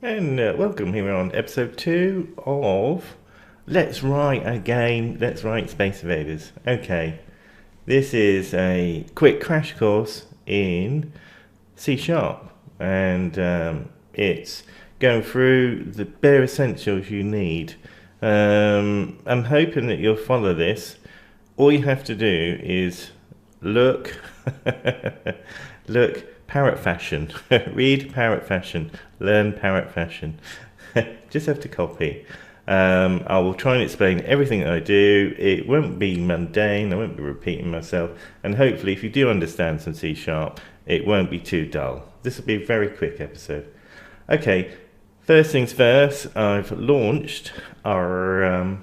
And welcome here on episode 2 of Let's Write a Game, Let's Write Space Invaders. Okay, this is a quick crash course in C#, and it's going through the bare essentials you need. I'm hoping that you'll follow this. All you have to do is look, parrot fashion, read parrot fashion, learn parrot fashion. Just have to copy. I will try and explain everything that I do. It won't be mundane, I won't be repeating myself, and hopefully if you do understand some C#, it won't be too dull. This will be a very quick episode. Okay, first things first, I've launched our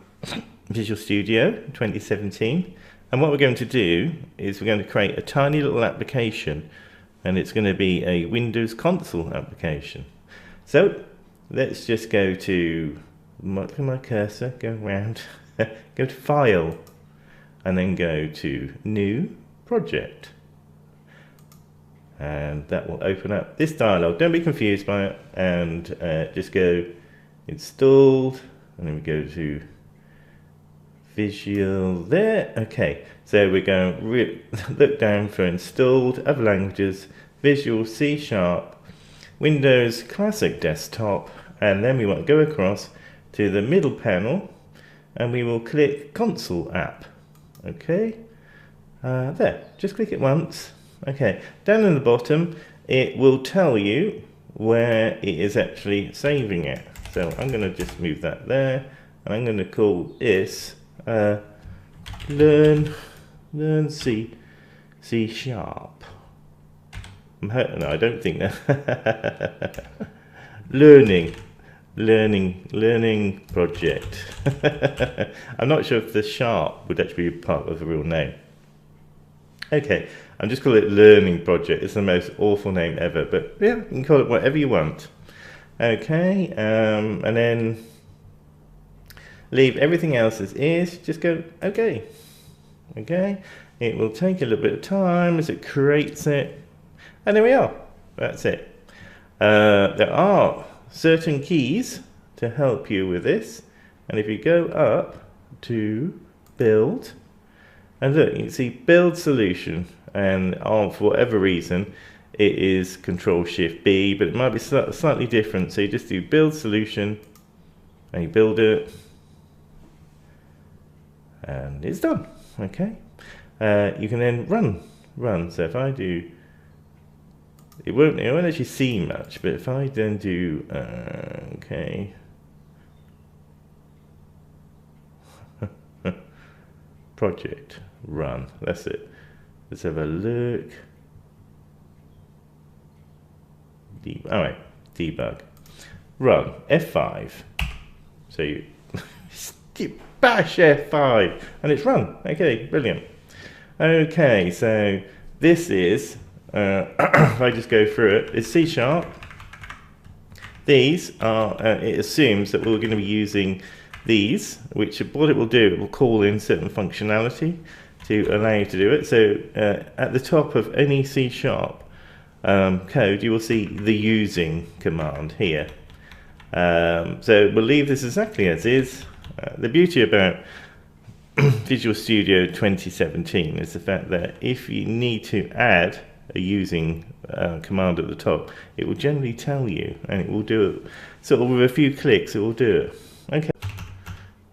Visual Studio 2017, and what we're going to do is we're going to create a tiny little application, and it's going to be a Windows console application. So let's just go to my cursor, go around, go to File, and then go to New Project. And that will open up this dialog. Don't be confused by it, and just go Installed, and then we go to Visual there. Okay, so we're going to look down for installed, other languages, Visual, C#, Windows Classic Desktop, and then we want to go across to the middle panel and we will click Consul app. Okay, there, just click it once. Okay, down in the bottom it will tell you where it is actually saving it. So I'm going to just move that there, and I'm going to call this learn C#. No, I don't think that. learning project. I'm not sure if the sharp would actually be part of the real name. Okay, I'm just calling it learning project. It's the most awful name ever, but yeah, you can call it whatever you want. Okay, and then leave everything else as is. Just go okay. Okay, it will take a little bit of time as it creates it, and there we are. That's it. There are certain keys to help you with this, and if you go up to build, and look, you can see build solution, and for whatever reason it is Control-Shift-B, but it might be slightly different. So you just do build solution and you build it, and it's done. Okay, you can then run. So if I do, it won't actually see much, but if I then do okay, project run, that's it. Let's have a look. Alright, debug, run F5. So you bash F5 and it's run. Okay, brilliant. Okay, so this is if I just go through it, it's C#. These are it assumes that we're going to be using these, which what it will do, it will call in certain functionality to allow you to do it. So at the top of any C# code, you will see the using command here. So we'll leave this exactly as is. The beauty about Visual Studio 2017 is the fact that if you need to add a using command at the top, it will generally tell you, and it will do it sort of with a few clicks. It will do it. Okay,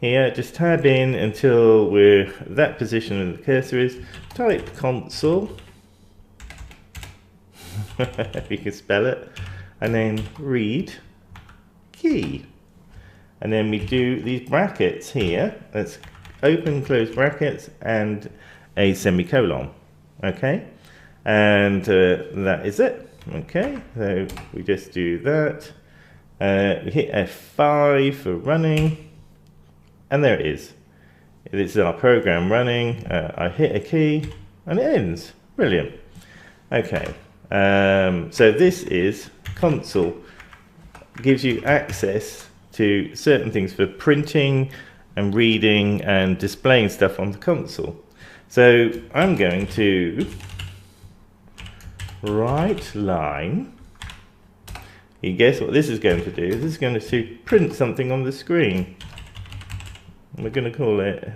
here just tab in until we're that position where the cursor is. Type Consul, if you can spell it, and then read key, and then we do these brackets here. Let's open close brackets and a semicolon. Okay, and that is it. Okay, so we just do that. We hit F5 for running, and there it is. This is our program running. I hit a key and it ends. Brilliant. Okay, so this is Consul. Gives you access to certain things for printing and reading and displaying stuff on the console. So I'm going to write line you guess what this is going to do? This is going to print something on the screen. We're going to call it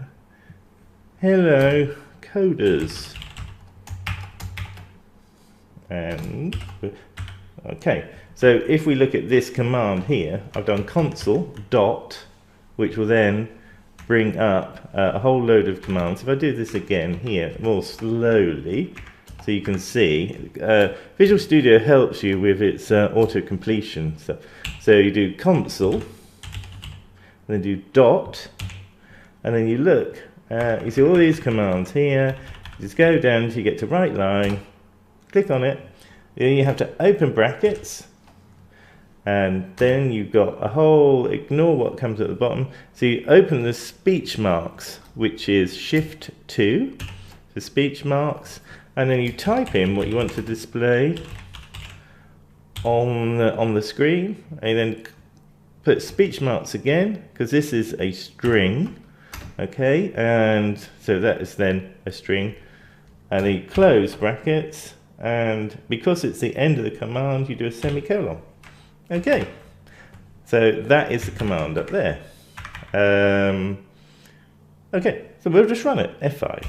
Hello Coders. And okay, so if we look at this command here, I've done Consul dot, which will then bring up a whole load of commands. If I do this again here more slowly, so you can see, Visual Studio helps you with its auto completion. So you do Consul, then do dot, and then you look, you see all these commands here. You just go down until you get to right line, click on it, then you have to open brackets, and then you've got a whole, ignore what comes at the bottom, so you open the speech marks, which is Shift 2, the speech marks, and then you type in what you want to display on the screen, and then put speech marks again, because this is a string, okay, and so that is then a string, and then you close brackets, and because it's the end of the command, you do a semicolon. Okay, so that is the command up there. Okay, so we'll just run it, F5.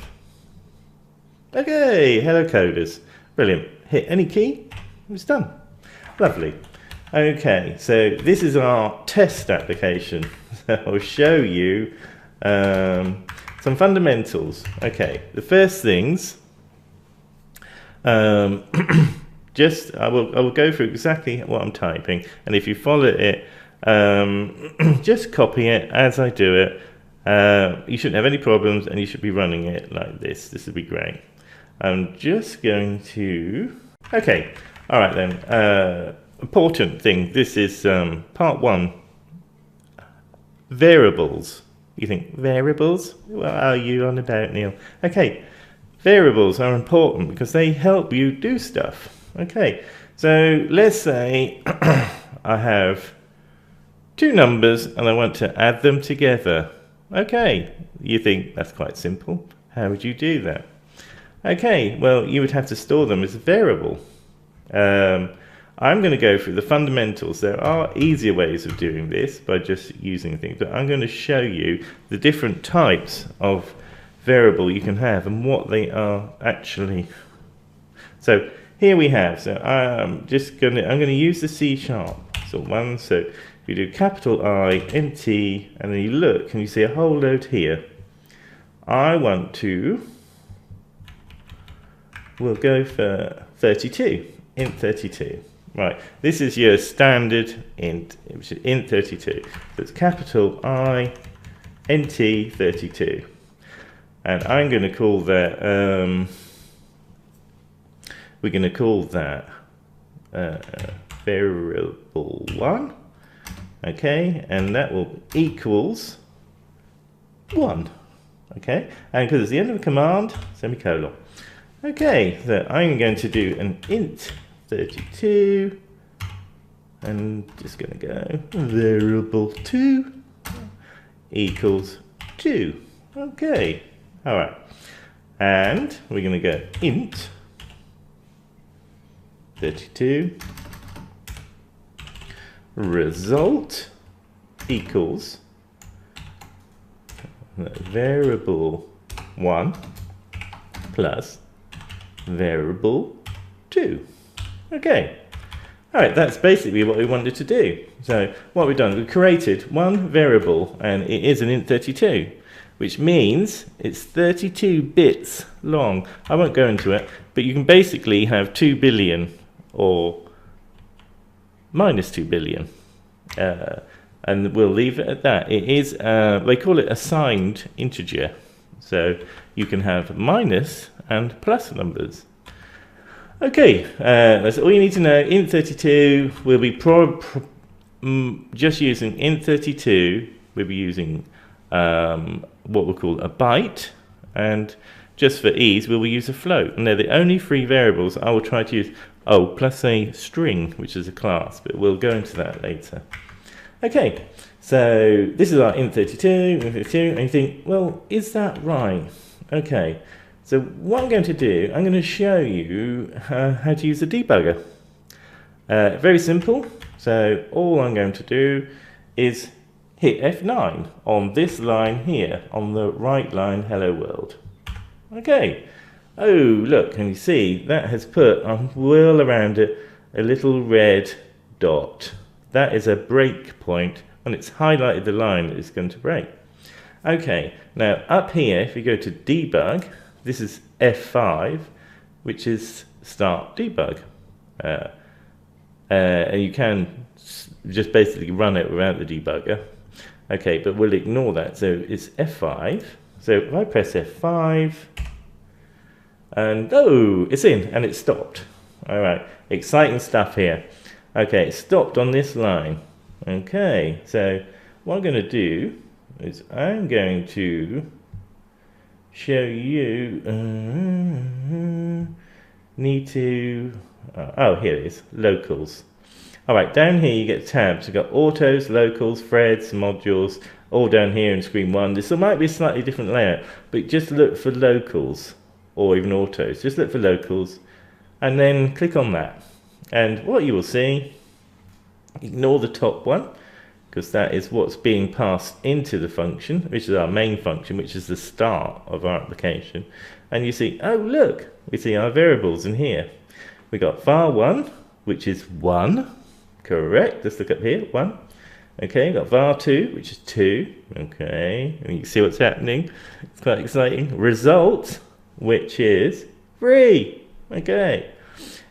Okay, hello coders. Brilliant. Hit any key, it's done. Lovely. Okay, so this is our test application. So I'll show you some fundamentals. Okay, the first things, I will go through exactly what I'm typing, and if you follow it, just copy it as I do it. You shouldn't have any problems, and you should be running it like this. This would be great. I'm just going to, okay, all right then, important thing, this is part 1, variables. You think, variables? What are you on about, Neil? Okay, variables are important because they help you do stuff. Okay, so let's say I have 2 numbers and I want to add them together. Okay, you think that's quite simple. How would you do that? Okay, well, you would have to store them as a variable. I'm going to go through the fundamentals. There are easier ways of doing this by just using things, but I'm going to show you the different types of variable you can have and what they are actually. So here we have, so I'm going to use the C#. So one, so if you do capital I, NT, and then you look and you see a whole load here. I want to, we'll go for 32, int 32. Right, this is your standard int, which is int 32. So it's capital I, NT 32. And I'm going to call that, we're going to call that variable 1. Okay, and that will equals 1. Okay, and because it's the end of the command, semicolon. Okay, so I'm going to do an int 32, and just going to go variable 2 equals 2. Okay, all right, and we're going to go int 32 result equals variable 1 plus variable 2. Okay, all right, that's basically what we wanted to do. So what we've done, we've created one variable, and it is an int 32, which means it's 32 bits long. I won't go into it, but you can basically have 2 billion or minus 2 billion. And we'll leave it at that. It is, they call it a signed integer. So you can have minus and plus numbers. Okay, that's all you need to know. Int 32, we'll be just using int 32. We'll be using what we'll call a byte. And just for ease, we'll use a float. And they're the only 3 variables I will try to use. Oh, plus a string, which is a class, but we'll go into that later. Okay, so this is our int 32, and you think, well, is that right? Okay, so what I'm going to do, I'm going to show you how to use a debugger. Very simple. So all I'm going to do is hit F9 on this line here, on the right line, hello world. Okay. Oh, look, can you see that has put a whirl around it, a little red dot. That is a break point, and it's highlighted the line that it's going to break. Okay, now up here, if you go to debug, this is F5, which is start debug. And you can just basically run it without the debugger. Okay, but we'll ignore that. So it's F5. So if I press F5, and oh, it's in and it's stopped. All right, exciting stuff here. Okay, it's stopped on this line. Okay, so what I'm going to do is I'm going to show you. Need to. Oh, here it is. Locals. All right, down here you get tabs. You've got autos, locals, threads, modules, all down here in screen 1. This might be a slightly different layout, but just look for locals or even autos. Just look for locals and then click on that. And what you will see, ignore the top one, because that is what's being passed into the function, which is our main function, which is the start of our application. And you see, oh look, we see our variables in here. We got var1, which is 1, correct, let's look up here, 1. Okay, we got var2, which is 2, okay, and you can see what's happening, it's quite exciting. Result, which is 3, okay.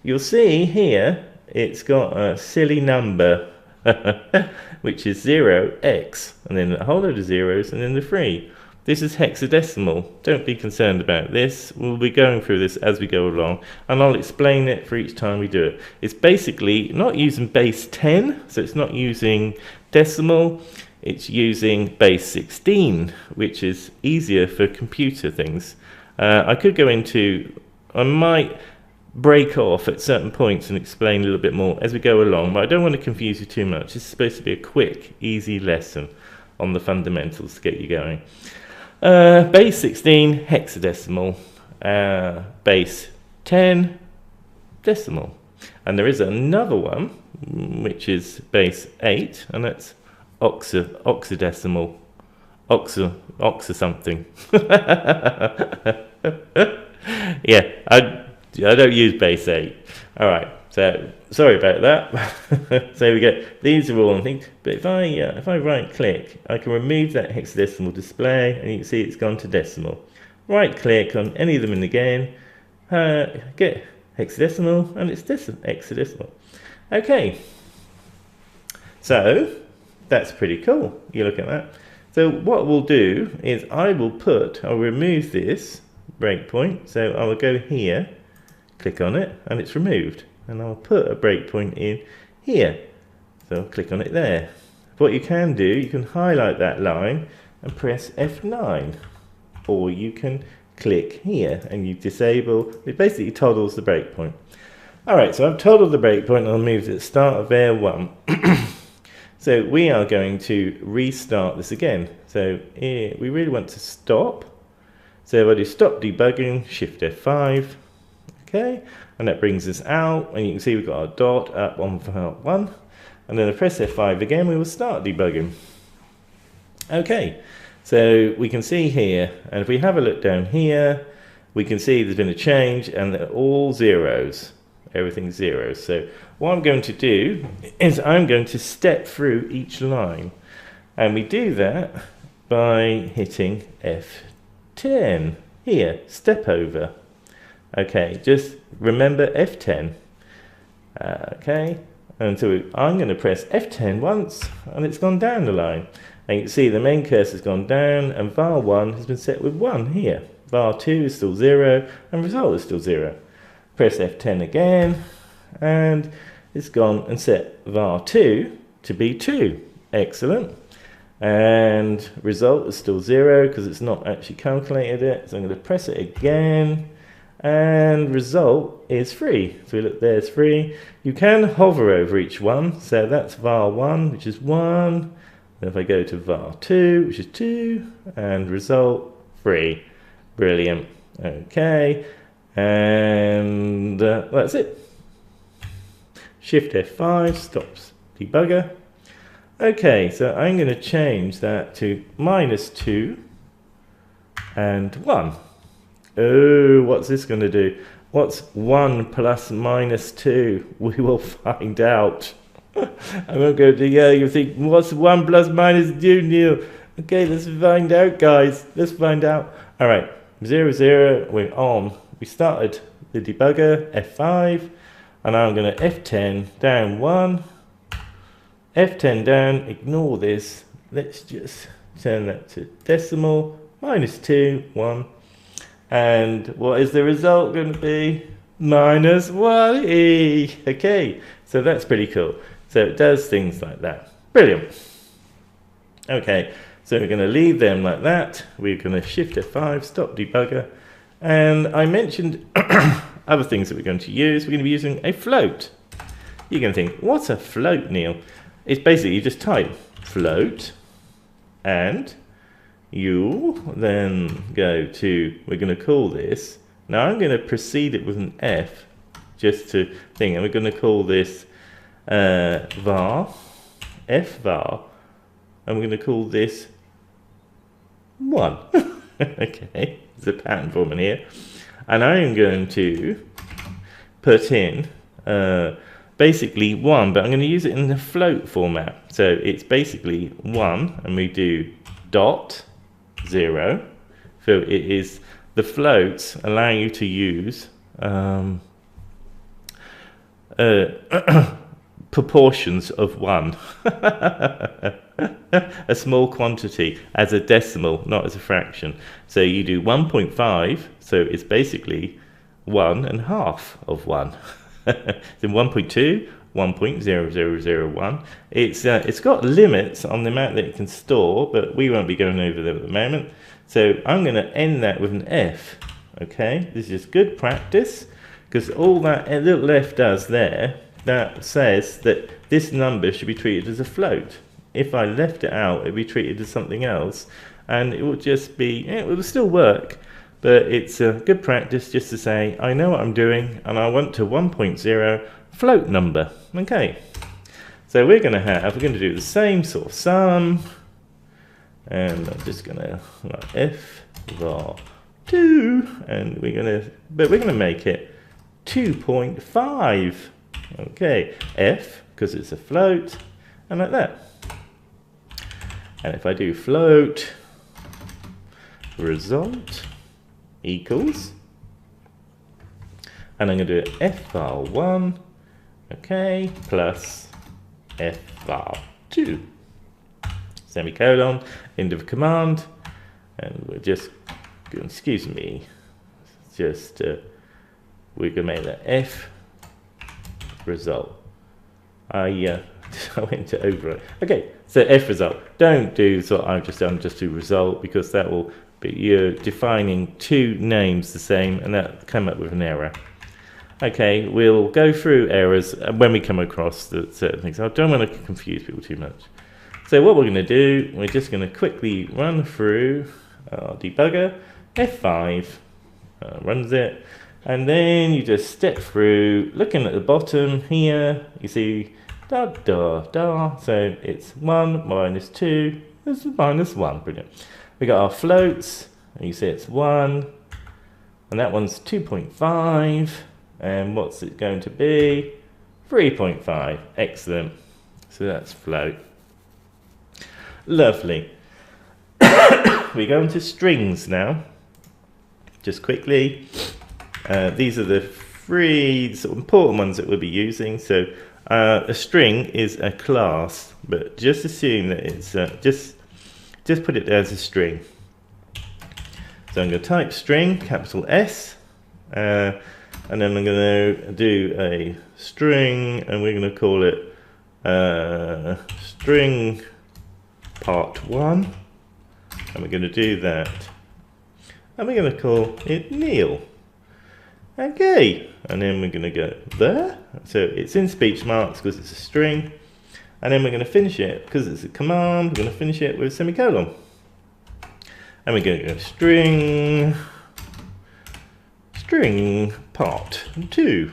You'll see here, it's got a silly number, which is 0x, and then a whole load of zeros, and then the 3. This is hexadecimal. Don't be concerned about this. We'll be going through this as we go along, and I'll explain it for each time we do it. It's basically not using base 10, so it's not using decimal. It's using base 16, which is easier for computer things. I could go into, I might break off at certain points and explain a little bit more as we go along, but I don't want to confuse you too much. This is supposed to be a quick, easy lesson on the fundamentals to get you going. Base 16, hexadecimal. Base 10, decimal. And there is another one, which is base 8, and that's oxidecimal. Oxa something. Yeah, I don't use base 8. All right, so sorry about that. So we get these are all on things. But if I right click, I can remove that hexadecimal display, and you can see it's gone to decimal. Right click on any of them in again, get hexadecimal, and it's hexadecimal. Okay, so that's pretty cool. You look at that. So what we'll do is I'll remove this breakpoint. So I will go here, click on it, and it's removed. And I'll put a breakpoint in here. So I'll click on it there. What you can do, you can highlight that line and press F9. Or you can click here and you disable, it basically toggles the breakpoint. Alright, so I've toggled the breakpoint and I'll move to the start of air 1. So we are going to restart this again. So here, we really want to stop. So if I do stop debugging, Shift F5, okay, and that brings us out, and you can see we've got our dot up on file 1, and then I press F5 again, we will start debugging. Okay, so we can see here, and if we have a look down here, we can see there's been a change, and they're all zeros. Everything's zeros. So what I'm going to do is I'm going to step through each line, and we do that by hitting F10 here, step over. Okay, just remember F10. Okay, and so I'm going to press F10 once, and it's gone down the line. And you can see the main cursor's gone down, and var1 has been set with 1 here. var2 is still 0, and result is still 0. Press F10 again, and it's gone and set var2 to be 2. Excellent. And result is still 0 because it's not actually calculated it. So I'm going to press it again, and result is 3. So we look, there's 3. You can hover over each one. So that's var1, which is 1. Then if I go to var2, which is 2, and result 3. Brilliant. Okay. And that's it. Shift F5 stops debugger. Okay, so I'm going to change that to -2 and 1. Oh, what's this going to do? What's 1 plus -2? We will find out. I won't go to, yeah, you think, what's 1 plus -2, Neil? Okay, let's find out, guys. Let's find out. All right, 0, 0, we're on. We started the debugger, F5, and I'm going to F10 down 1, F10 down, ignore this. Let's just turn that to decimal, -2, 1. And what is the result going to be? -1e. Okay, so that's pretty cool. So it does things like that. Brilliant. Okay, so we're going to leave them like that. We're going to Shift F5, stop debugger. And I mentioned other things that we're going to use. We're going to be using a float. You're going to think, what's a float, Neil? It's basically you just type float and you then go to, we're going to call this, now I'm going to precede it with an F just to think, and we're going to call this var, fvar, and we're going to call this 1. Okay, there's a pattern forming here, and I'm going to put in basically 1, but I'm going to use it in the float format. So it's basically 1, and we do dot 0. So it is the floats allowing you to use proportions of 1. A small quantity as a decimal, not as a fraction. So you do 1.5, so it's basically 1.5 of 1. Then 1.2, 1.0001. It's got limits on the amount that it can store, but we won't be going over them at the moment. So I'm going to end that with an F. Okay, this is good practice, because all that little F does there, that says that this number should be treated as a float. If I left it out, it would be treated as something else, and it would just be, it will still work, but it's a good practice just to say, I know what I'm doing, and I want to 1.0 float number. Okay, so we're going to do the same sort of sum, and I'm just going to F var 2, and we're going to make it 2.5. Okay, F, because it's a float, and like that. And if I do float result equals, and I'm going to do fvar 1, okay, plus fvar 2, semicolon, end of command, and we're just, excuse me, just, we're going to make that F result. I went to override. Okay, so F result. Don't do what I've just done, just do result, because that will be, you're defining two names the same, and that come up with an error. Okay, we'll go through errors when we come across the certain things. I don't want to confuse people too much. So what we're going to do, we're just going to quickly run through our debugger. F5 runs it, and then you just step through, looking at the bottom here, you see da da da, so it's 1 minus 2, it's minus 1, brilliant. We got our floats, and you see it's 1, and that one's 2.5, and what's it going to be? 3.5, excellent. So that's float. Lovely. We go into strings now. Just quickly, these are the three sort of important ones that we'll be using. So a string is a class, but just assume that it's just put it there as a string. So I'm going to type string, capital S, and then I'm going to do a string, and we're going to call it string part 1, and we're going to do that, and we're going to call it Neil. Okay, and then we're going to go there, so it's in speech marks because it's a string, and then we're going to finish it because it's a command. We're going to finish it with a semicolon, and we're going to go string part 2,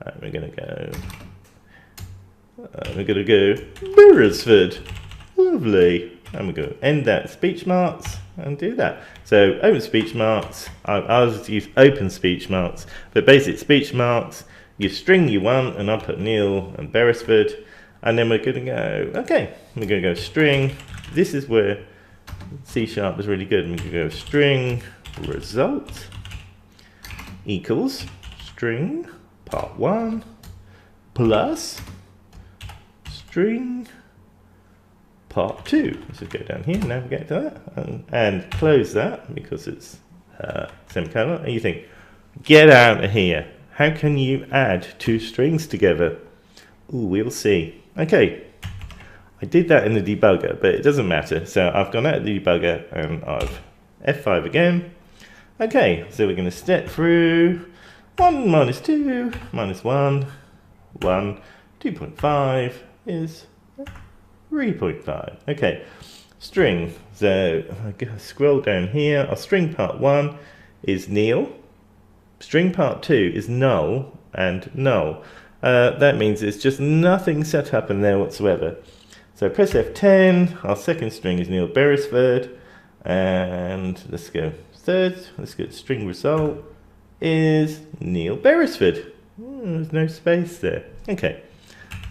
and we're going to go we're going to go Beresford. Lovely. And we're going to end that speech marks and do that. So open speech marks. I'll just use open speech marks. But basic speech marks, you string you want, and I'll put Neil and Beresford. And then we're going to go, okay, we're going to go string. This is where C# is really good. And we're going to go string result equals string part1 plus string part2. Let's just go down here, navigate to that, and close that because it's semicolon. And you think, get out of here. How can you add two strings together? Ooh, we'll see. Okay, I did that in the debugger, but it doesn't matter. So I've gone out of the debugger and I've F5 again. Okay, so we're going to step through 1 minus 2 minus 1, 1, 2.5 is 3.5. Okay, string. So I scroll down here. Our string part 1 is Neil. String part 2 is null and null. That means it's just nothing set up in there whatsoever. So press F10. Our second string is Neil Beresford. And let's go third. Let's get string result is Neil Beresford. There's no space there. Okay,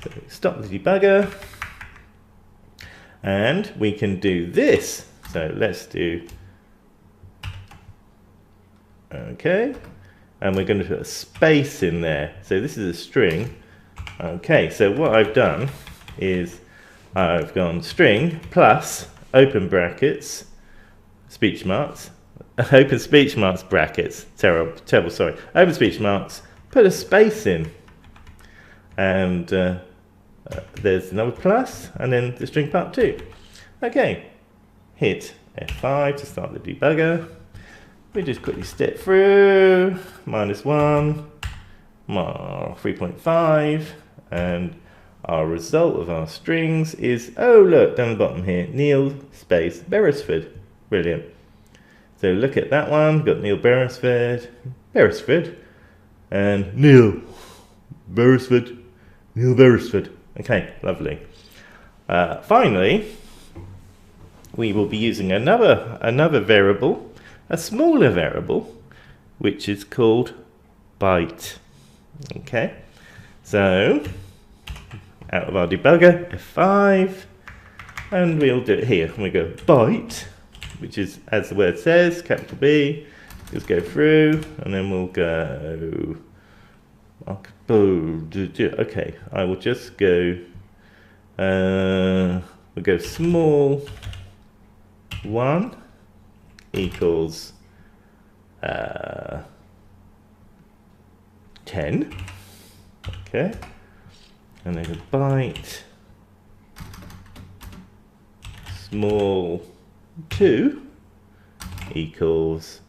so stop the debugger. And we can do this. So let's do, okay. And we're going to put a space in there. So this is a string. Okay, so what I've done is I've gone string plus open brackets, speech marks, open speech marks brackets, terrible, sorry. Open speech marks, put a space in. And there's another plus, and then the string part 2. Okay, hit F5 to start the debugger. We just quickly step through, minus 1, 3.5, and our result of our strings is, oh look, down the bottom here, Neil space Beresford. Brilliant. So look at that one, got Neil Beresford, and Neil Beresford, Neil Beresford. Okay, lovely. Finally, we will be using another variable, a smaller variable, which is called byte. Okay, so out of our debugger, F5, and we'll do it here. We go byte, which is, as the word says, capital B. Just go through, and then we'll go. Okay, I will just go. We'll go small 1 equals 10. Okay, and then a byte small 2 equals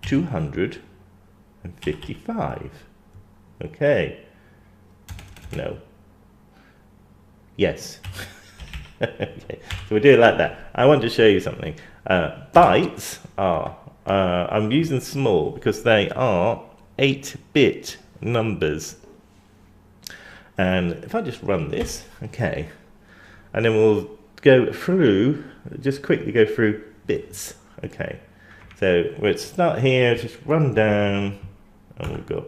255. Okay. No. Yes. Okay. So we do it like that. I want to show you something. Bytes are, I'm using small because they are 8-bit numbers. And if I just run this, okay, and then we'll go through, just quickly go through bits. Okay. So we'll start here, just run down, and we've got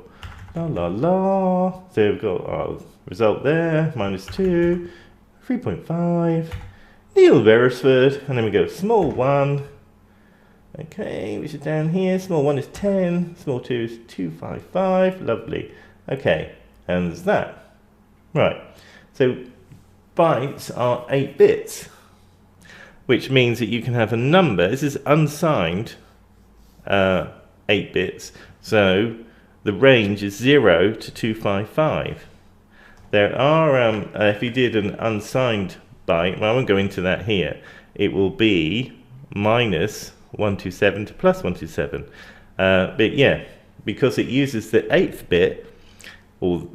la la la. So we've got our result there, minus 2, 3.5, Neil Beresford, and then we go small 1. Okay, which is down here. Small 1 is 10, small 2 is 255. Lovely. Okay, and there's that. Right. So bytes are 8 bits, which means that you can have a number. This is unsigned 8 bits. So the range is 0 to 255. There are, if you did an unsigned byte, well, I won't go into that here, it will be minus 127 to plus 127. But yeah, because it uses the 8th bit, or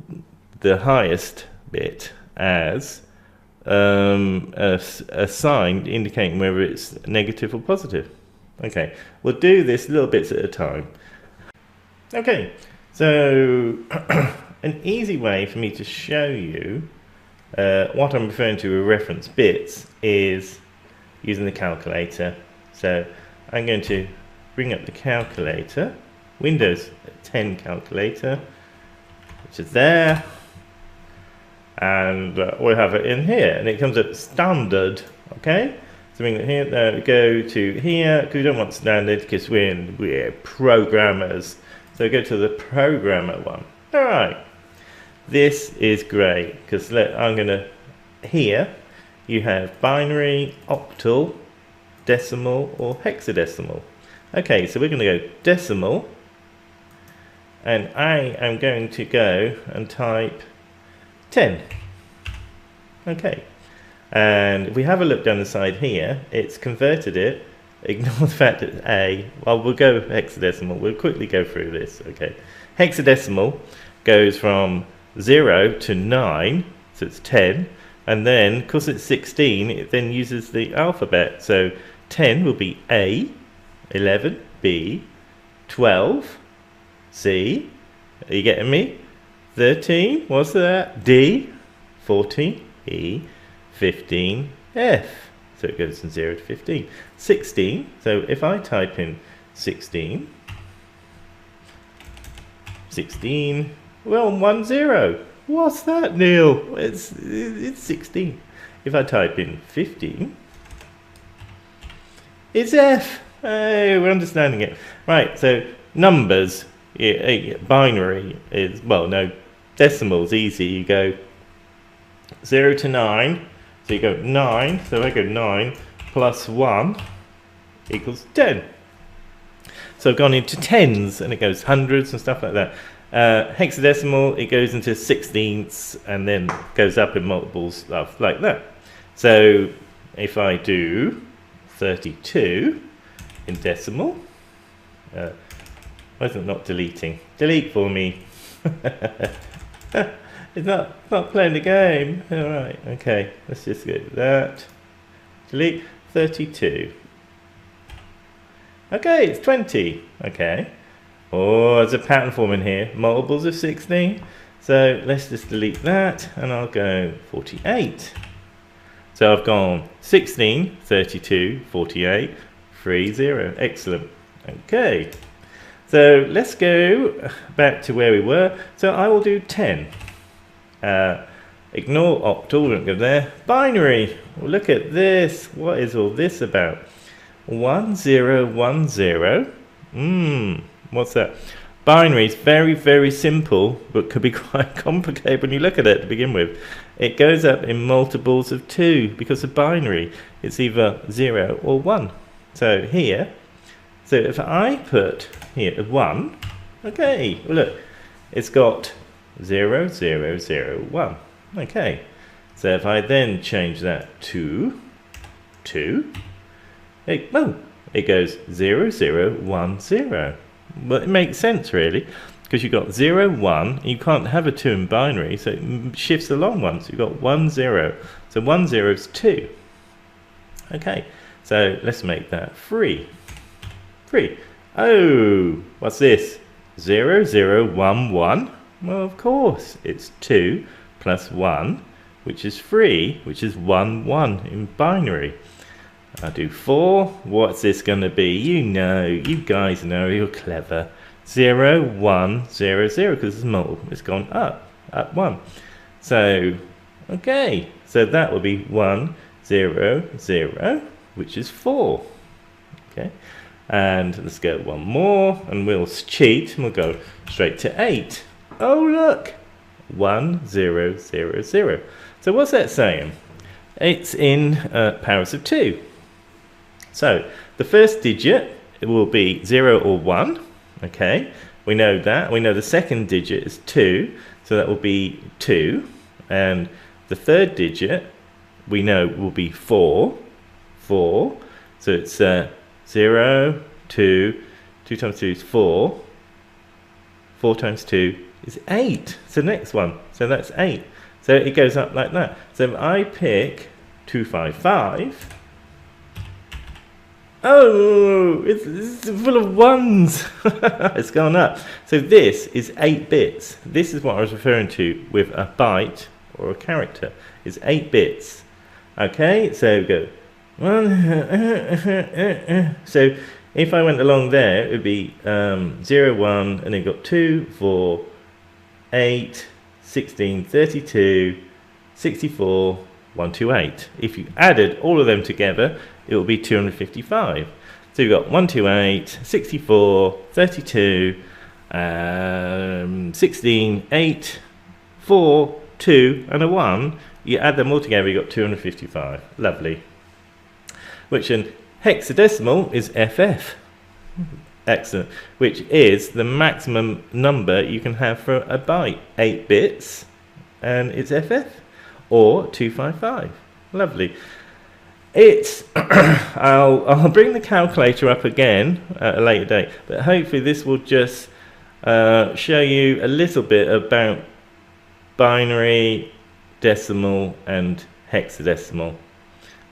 the highest bit, as a sign indicating whether it's negative or positive. Okay, we'll do this little bits at a time. Okay, so an easy way for me to show you What I'm referring to with reference bits is using the calculator. So I'm going to bring up the calculator, Windows 10 calculator, which is there, and we'll have it in here, and it comes up standard. Okay, so bring it here. We go to here because we don't want standard because we're programmers. So go to the programmer one. All right, this is great because I'm gonna here. You have binary, octal, decimal, or hexadecimal. Okay, so we're going to go decimal, and I am going to go and type 10. Okay, and if we have a look down the side here, it's converted it. Ignore the fact that well, we'll go hexadecimal. We'll quickly go through this. Okay, hexadecimal goes from 0 to 9, so it's 10. And then, because it's 16, it then uses the alphabet. So 10 will be A, 11, B, 12, C. Are you getting me? 13, what's that? D, 14, E, 15, F. So it goes from 0 to 15. 16, so if I type in 16, well, 1, 0. What's that, Neil? It's 16. If I type in 15, it's F. Hey, we're understanding it. Right, so numbers, binary is, well, no, decimal's easy. You go 0 to 9, so you go 9, so I go 9 plus 1 equals 10. So I've gone into tens, and it goes hundreds and stuff like that. Hexadecimal, it goes into sixteenths and then goes up in multiples, stuff like that. So if I do 32 in decimal, why is it not deleting? Delete for me. It's not playing the game. All right, okay, let's just go with that. Delete 32. Okay, it's 20. Okay. Oh, there's a pattern forming here. Multiples of 16. So let's just delete that, and I'll go 48. So I've gone 16, 32, 48, 3, 0. Excellent. Okay. So let's go back to where we were. So I will do 10. Ignore octal, don't go there. Binary. Well, look at this. What is all this about? 1, 0, 1, 0. What's that? Binary is very, very simple, but could be quite complicated when you look at it to begin with. It goes up in multiples of 2 because of binary. It's either 0 or 1. So here, so if I put here 1, okay, well look, it's got 0, 0, 0, 1. Okay, so if I then change that to 2, it goes 0, 0, 1, 0. Well, it makes sense really, because you've got 0, 1, you can't have a 2 in binary, so it shifts along 1, so you've got 1, 0. So 1, 0 is 2. Okay, so let's make that 3. 3. Oh, what's this? 0, 0, 1, 1. Well, of course, it's 2 plus 1, which is 3, which is 1, 1 in binary. I'll do 4. What's this going to be? You know, you guys know, you're clever. 0, 1, 0, 0, because it's multiple. It's gone up 1. So, okay, so that will be 1, 0, 0, which is 4. Okay, and let's go one more, and we'll cheat, and we'll go straight to 8. Oh, look, 1, 0, 0, 0. So what's that saying? It's in powers of 2. So the first digit, it will be 0 or 1. Okay, we know that. We know the second digit is 2, so that will be 2. And the third digit, we know will be 4. 4. So it's 0, 2. 2 times 2 is 4. 4 times 2 is 8. So next one. So that's 8. So it goes up like that. So if I pick 255, oh, it's full of ones. It's gone up. So this is 8 bits. This is what I was referring to with a byte or a character. It's 8 bits. Okay, so go 1. So if I went along there, it would be 0, 1, and then got 2, 4, 8, 16, 32, 64, 128. If you added all of them together, it will be 255. So you've got 128, 64, 32, 16, 8, 4, 2, and a 1. You add them all together, you've got 255. Lovely. Which in hexadecimal is FF. Excellent. Which is the maximum number you can have for a byte. 8 bits, and it's FF, or 255. Lovely. It's I'll bring the calculator up again at a later date, but hopefully this will just show you a little bit about binary, decimal, and hexadecimal.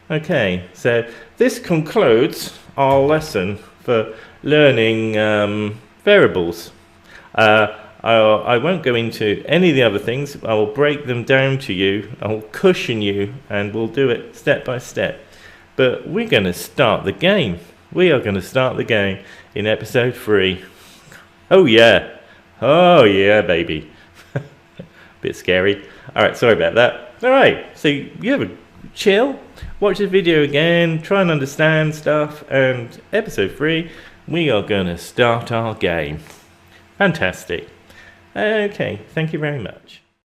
Okay, so this concludes our lesson for learning variables. I won't go into any of the other things. I will break them down to you. I will cushion you, and we'll do it step by step. But we're going to start the game. We are going to start the game in episode 3. Oh yeah. Oh yeah, baby. Bit scary. Alright, sorry about that. Alright, so you have a chill, watch the video again, try and understand stuff, and episode 3, we are going to start our game. Fantastic. Okay, thank you very much.